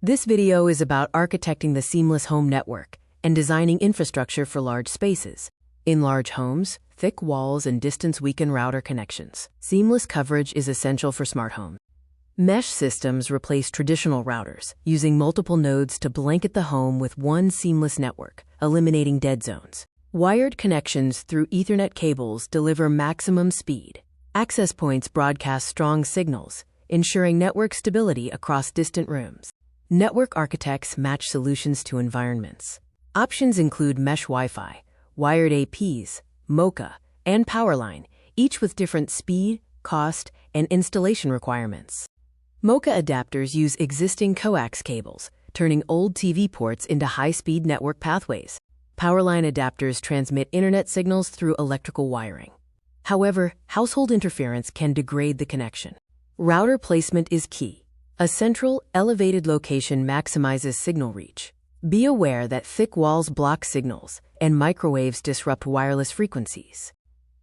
This video is about architecting the seamless home network and designing infrastructure for large spaces. In large homes, thick walls and distance weaken router connections. Seamless coverage is essential for smart homes. Mesh systems replace traditional routers, using multiple nodes to blanket the home with one seamless network, eliminating dead zones. Wired connections through Ethernet cables deliver maximum speed. Access points broadcast strong signals, ensuring network stability across distant rooms. Network architects match solutions to environments. Options include mesh Wi-Fi, wired APs, MoCA, and Powerline, each with different speed, cost, and installation requirements. MoCA adapters use existing coax cables, turning old TV ports into high-speed network pathways. Powerline adapters transmit internet signals through electrical wiring. However, household interference can degrade the connection. Router placement is key. A central, elevated location maximizes signal reach. Be aware that thick walls block signals, and microwaves disrupt wireless frequencies.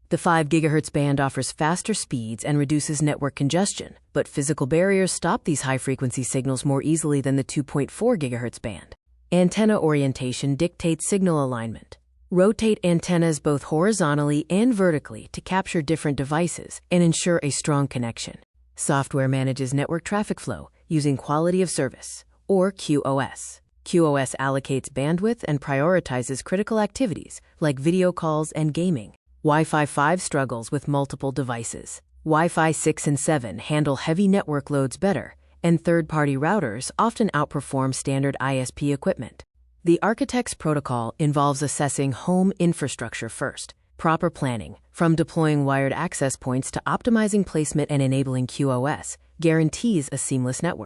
The 5 GHz band offers faster speeds and reduces network congestion, but physical barriers stop these high-frequency signals more easily than the 2.4 GHz band. Antenna orientation dictates signal alignment. Rotate antennas both horizontally and vertically to capture different devices and ensure a strong connection. Software manages network traffic flow using quality of service, or QoS. QoS allocates bandwidth and prioritizes critical activities like video calls and gaming. Wi-Fi 5 struggles with multiple devices. Wi-Fi 6 and 7 handle heavy network loads better, and third-party routers often outperform standard ISP equipment. The architect's protocol involves assessing home infrastructure first. Proper planning, from deploying wired access points to optimizing placement and enabling QoS, guarantees a seamless network.